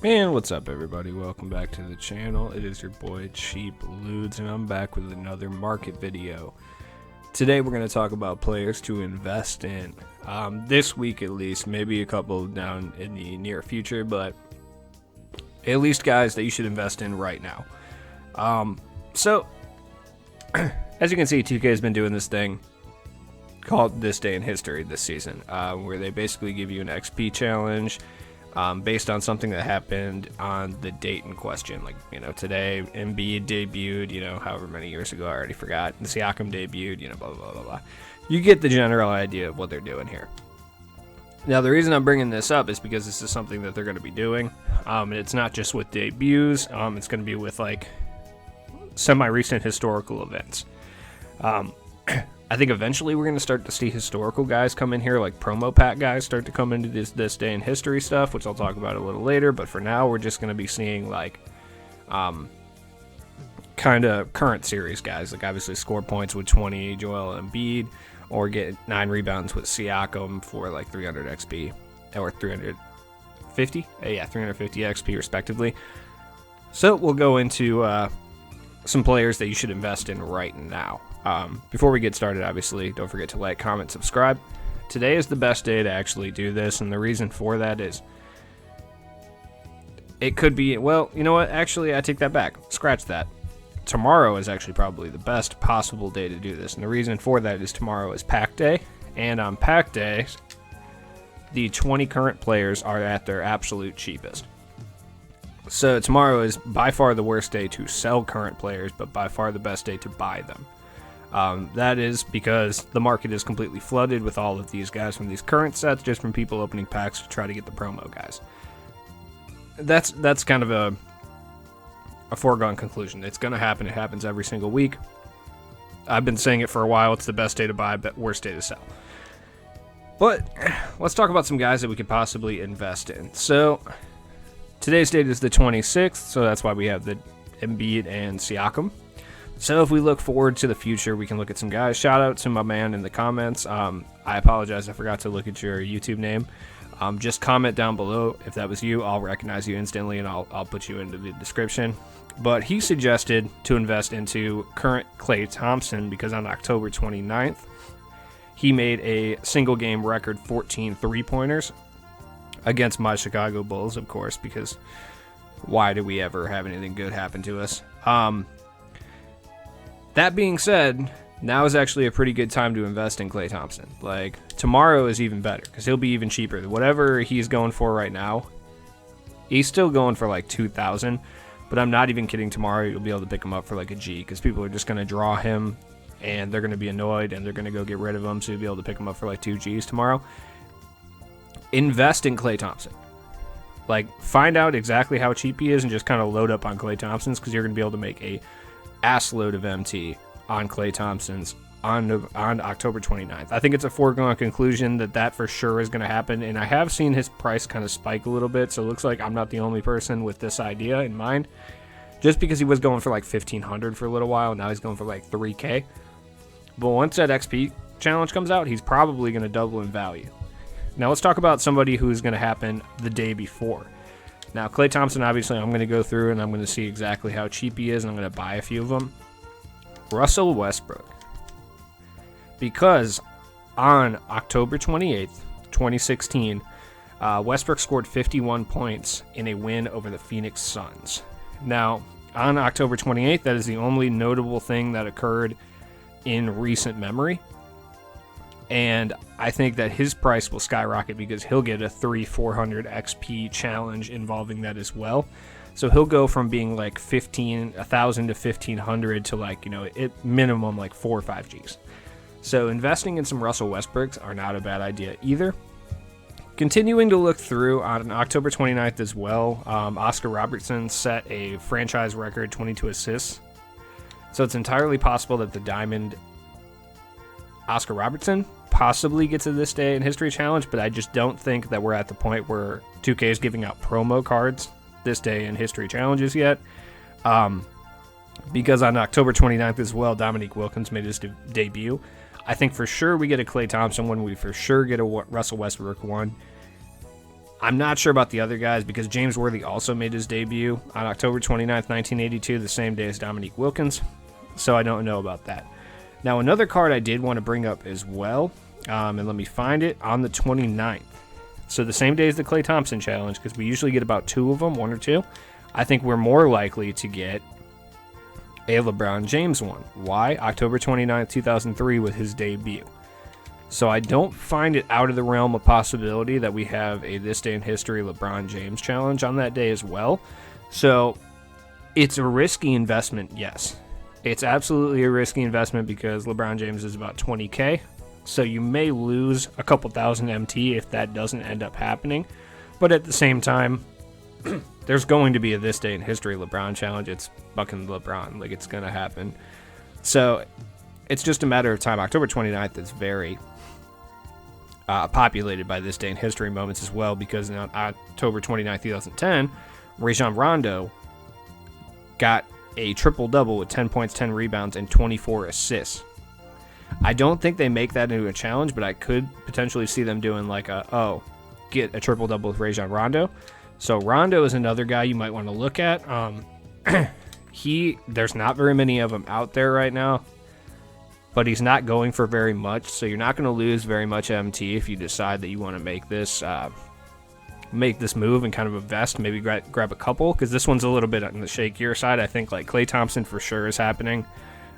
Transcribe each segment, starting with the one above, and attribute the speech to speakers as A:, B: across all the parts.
A: And what's up, everybody? Welcome back to the channel. It is your boy Cheap Ludes, and I'm back with another market video. Today we're going to talk about players to invest in. This week at least, maybe a couple down in the near future, but at least guys that you should invest in right now. So, as you can see, 2K has been doing this thing called This Day in History this season, where they basically give you an XP challenge based on something that happened on the date in question. Like, today Embiid debuted, however many years ago, I already forgot. And Siakam debuted, blah, blah, blah, blah. You get the general idea of what they're doing here. Now, the reason I'm bringing this up is because this is something that they're going to be doing. And it's not just with debuts. It's going to be with, like, semi-recent historical events. I think eventually we're going to start to see historical guys come in here, like promo pack guys start to come into this day in history stuff, which I'll talk about a little later. But for now, we're just going to be seeing, like, kind of current series guys, like obviously score points with 20 Joel Embiid, or get 9 rebounds with Siakam for like 300 XP or 350, 350 XP respectively. So we'll go into some players that you should invest in right now. Before we get started, obviously, don't forget to like, comment, subscribe. Today is the best day to actually do this, and the reason for that is it could be, well, you know what? Actually, I take that back. Scratch that. Tomorrow is actually probably the best possible day to do this, and the reason for that is tomorrow is pack day, and on pack day, the 20 current players are at their absolute cheapest. So tomorrow is by far the worst day to sell current players, but by far the best day to buy them. That is because the market is completely flooded with all of these guys from these current sets, just from people opening packs to try to get the promo guys. That's kind of a foregone conclusion. It's going to happen. It happens every single week. I've been saying it for a while. It's the best day to buy, but worst day to sell. But let's talk about some guys that we could possibly invest in. So today's date is the 26th, so that's why we have the Embiid and Siakam. So if we look forward to the future, we can look at some guys. Shout out to my man in the comments. I apologize, I forgot to look at your YouTube name. Just comment down below if that was you. I'll recognize you instantly, and I'll put you into the description. But he suggested to invest into current Klay Thompson because on October 29th, he made a single game record 14 three-pointers against my Chicago Bulls, of course, because why do we ever have anything good happen to us? That being said, now is actually a pretty good time to invest in Klay Thompson. Like, tomorrow is even better because he'll be even cheaper. Whatever he's going for right now, he's still going for like 2,000, but I'm not even kidding. Tomorrow you'll be able to pick him up for like a G because people are just going to draw him and they're going to be annoyed and they're going to go get rid of him, so you'll be able to pick him up for like 2 Gs tomorrow. Invest in Klay Thompson. Like, find out exactly how cheap he is and just kind of load up on Klay Thompson's because you're going to be able to make a ass load of MT on Klay Thompson's on October 29th. I think it's a foregone conclusion that for sure is going to happen, and I have seen his price kind of spike a little bit, so it looks like I'm not the only person with this idea in mind. Just because he was going for like 1,500 for a little while, now he's going for like 3K. But once that XP challenge comes out, he's probably going to double in value. Now let's talk about somebody who's going to happen the day before. Now, Klay Thompson, obviously, I'm going to go through and I'm going to see exactly how cheap he is, and I'm going to buy a few of them. Russell Westbrook. Because on October 28th, 2016, Westbrook scored 51 points in a win over the Phoenix Suns. Now, on October 28th, that is the only notable thing that occurred in recent memory. And I think that his price will skyrocket because he'll get a 400 XP challenge involving that as well. So he'll go from being like 1,000 to 1,500 to like, at minimum like 4 or 5 Gs. So investing in some Russell Westbrooks are not a bad idea either. Continuing to look through on October 29th as well, Oscar Robertson set a franchise record 22 assists. So it's entirely possible that the Diamond Oscar Robertson possibly gets to this day in history challenge, but I just don't think that we're at the point where 2K is giving out promo cards this day in history challenges yet. Because on October 29th as well, Dominique Wilkins made his debut. I think for sure we get a Klay Thompson one. We for sure get a Russell Westbrook one. I'm not sure about the other guys because James Worthy also made his debut on October 29th, 1982, the same day as Dominique Wilkins. So I don't know about that. Now, another card I did want to bring up as well, and let me find it, on the 29th. So the same day as the Klay Thompson Challenge, because we usually get about 2 of them, 1 or 2. I think we're more likely to get a LeBron James one. Why? October 29th, 2003 was his debut. So I don't find it out of the realm of possibility that we have a This Day in History LeBron James Challenge on that day as well. So it's a risky investment, yes. It's absolutely a risky investment because LeBron James is about 20K. So you may lose a couple thousand MT if that doesn't end up happening. But at the same time, there's going to be a This Day in History LeBron Challenge. It's fucking LeBron. Like, it's going to happen. So it's just a matter of time. October 29th is very populated by This Day in History moments as well, because on October 29th, 2010, Rajon Rondo got a triple-double with 10 points, 10 rebounds, and 24 assists. I don't think they make that into a challenge, but I could potentially see them doing like get a triple-double with Rajon Rondo. So Rondo is another guy you might want to look at. There's not very many of them out there right now, but he's not going for very much, so you're not going to lose very much MT if you decide that you want to make this move and kind of invest, maybe grab a couple, because this one's a little bit on the shakier side. I think like Klay Thompson for sure is happening.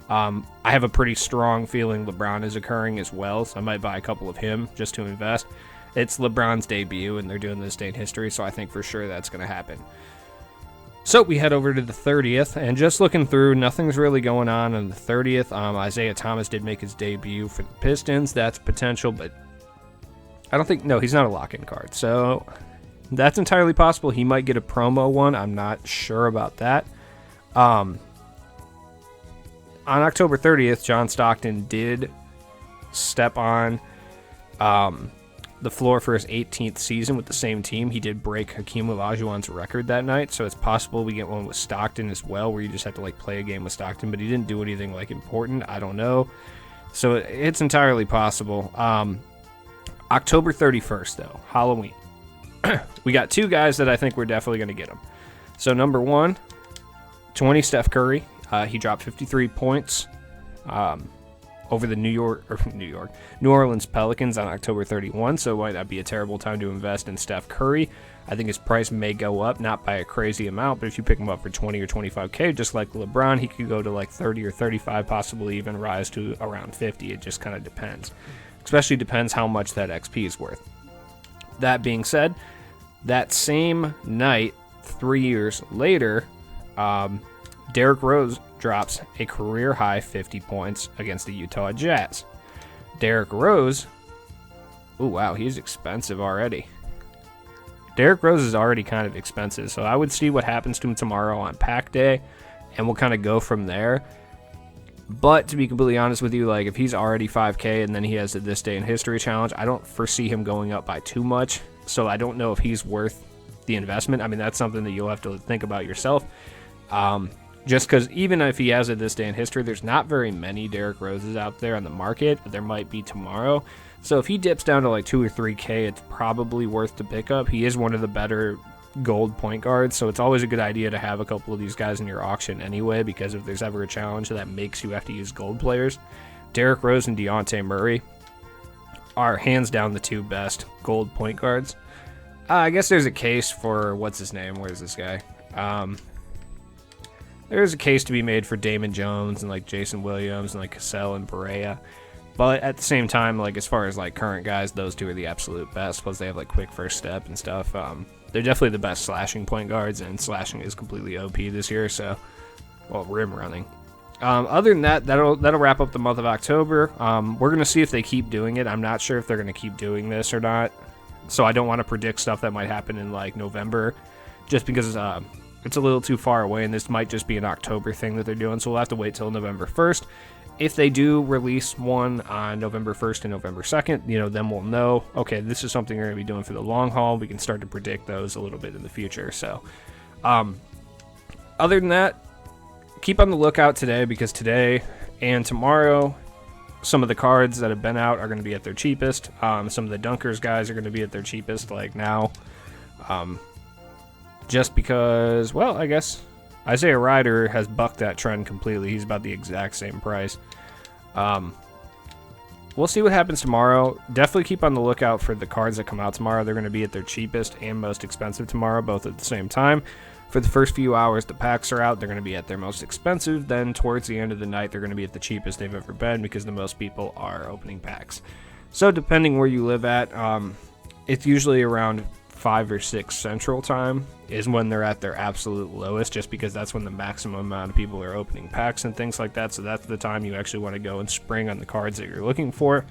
A: I have a pretty strong feeling LeBron is occurring as well, so I might buy a couple of him just to invest. It's LeBron's debut, and they're doing This Day in History, so I think for sure that's going to happen. So we head over to the 30th, and just looking through, nothing's really going on the 30th. Isaiah Thomas did make his debut for the Pistons. That's potential, but I don't think... No, he's not a lock-in card, so that's entirely possible. He might get a promo one. I'm not sure about that. On October 30th, John Stockton did step on the floor for his 18th season with the same team. He did break Hakeem Olajuwon's record that night, so it's possible we get one with Stockton as well, where you just have to like play a game with Stockton, but he didn't do anything like important. I don't know. So it's entirely possible. October 31st, though, Halloween. We got 2 guys that I think we're definitely going to get them. So number 1, 20 Steph Curry. He dropped 53 points over the New Orleans Pelicans on October 31, so it might not be a terrible time to invest in Steph Curry. I think his price may go up, not by a crazy amount, but if you pick him up for 20 or 25K, just like LeBron, he could go to like 30 or 35, possibly even rise to around 50. It just kind of depends. Especially depends how much that XP is worth. That being said, that same night, 3 years later, Derrick Rose drops a career-high 50 points against the Utah Jazz. Derrick Rose, oh wow, he's expensive already. Derrick Rose is already kind of expensive, so I would see what happens to him tomorrow on Pack Day, and we'll kind of go from there. But to be completely honest with you, like if he's already 5K and then he has a This Day in History challenge, I don't foresee him going up by too much, so I don't know if he's worth the investment. I mean, that's something that you'll have to think about yourself. Just because even if he has a This Day in History, there's not very many Derrick Roses out there on the market, but there might be tomorrow. So if he dips down to like 2 or 3K, it's probably worth to pick up. He is one of the better gold point guards, so it's always a good idea to have a couple of these guys in your auction anyway, because if there's ever a challenge that makes you have to use gold players, Derrick Rose and Dejounte Murray are hands down the 2 best gold point guards. I guess there's a case for, what's his name? Where's this guy? There's a case to be made for Damon Jones and like Jason Williams and like Cassell and Barea. But at the same time, like as far as like current guys, those 2 are the absolute best. Plus they have like quick first step and stuff. They're definitely the best slashing point guards, and slashing is completely OP this year. So, well, rim running. Other than that, that'll wrap up the month of October. We're gonna see if they keep doing it. I'm not sure if they're gonna keep doing this or not. So I don't want to predict stuff that might happen in like November, just because it's a little too far away, and this might just be an October thing that they're doing. So we'll have to wait till November 1st. If they do release one on November 1st and November 2nd, then we'll know, okay, this is something we're going to be doing for the long haul. We can start to predict those a little bit in the future. So, other than that, keep on the lookout today, because today and tomorrow, some of the cards that have been out are going to be at their cheapest. Some of the Dunkers guys are going to be at their cheapest, like now. Just because, well, I guess Isaiah Ryder has bucked that trend completely. He's about the exact same price. We'll see what happens tomorrow. Definitely keep on the lookout for the cards that come out tomorrow. They're going to be at their cheapest and most expensive tomorrow, both at the same time. For the first few hours the packs are out, they're going to be at their most expensive. Then towards the end of the night, they're going to be at the cheapest they've ever been because the most people are opening packs. So depending where you live at, it's usually around 5 or 6 Central Time is when they're at their absolute lowest, just because that's when the maximum amount of people are opening packs and things like that. So that's the time you actually want to go and spring on the cards that you're looking for.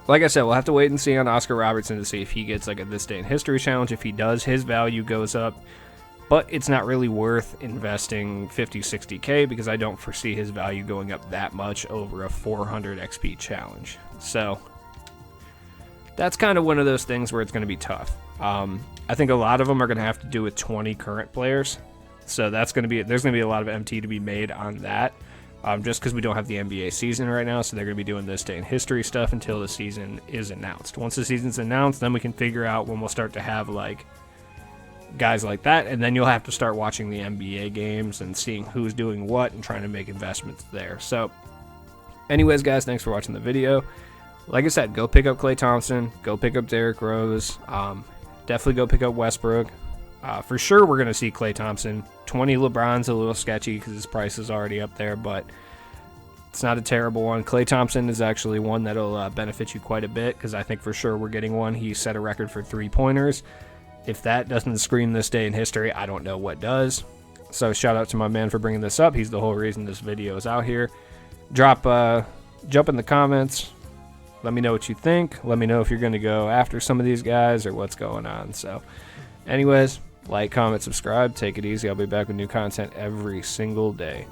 A: Like I said, we'll have to wait and see on Oscar Robertson to see if he gets like a This Day in History challenge. If he does, his value goes up, but it's not really worth investing 50, 60K because I don't foresee his value going up that much over a 400 XP challenge. So that's kind of one of those things where it's going to be tough. I think a lot of them are going to have to do with 20 current players. So there's going to be a lot of MT to be made on that. Just because we don't have the NBA season right now, so they're going to be doing This Day in History stuff until the season is announced. Once the season's announced, then we can figure out when we'll start to have like guys like that, and then you'll have to start watching the NBA games and seeing who's doing what and trying to make investments there. So anyways, guys, thanks for watching the video. Like I said, go pick up Klay Thompson, go pick up Derrick Rose, definitely go pick up Westbrook. For sure, we're going to see Klay Thompson. 20 LeBron's a little sketchy because his price is already up there, but it's not a terrible one. Klay Thompson is actually one that'll benefit you quite a bit because I think for sure we're getting one. He set a record for 3-pointers. If that doesn't scream This Day in History, I don't know what does. So shout out to my man for bringing this up. He's the whole reason this video is out here. Jump in the comments. Let me know what you think. Let me know if you're going to go after some of these guys or what's going on. So anyways, like, comment, subscribe. Take it easy. I'll be back with new content every single day.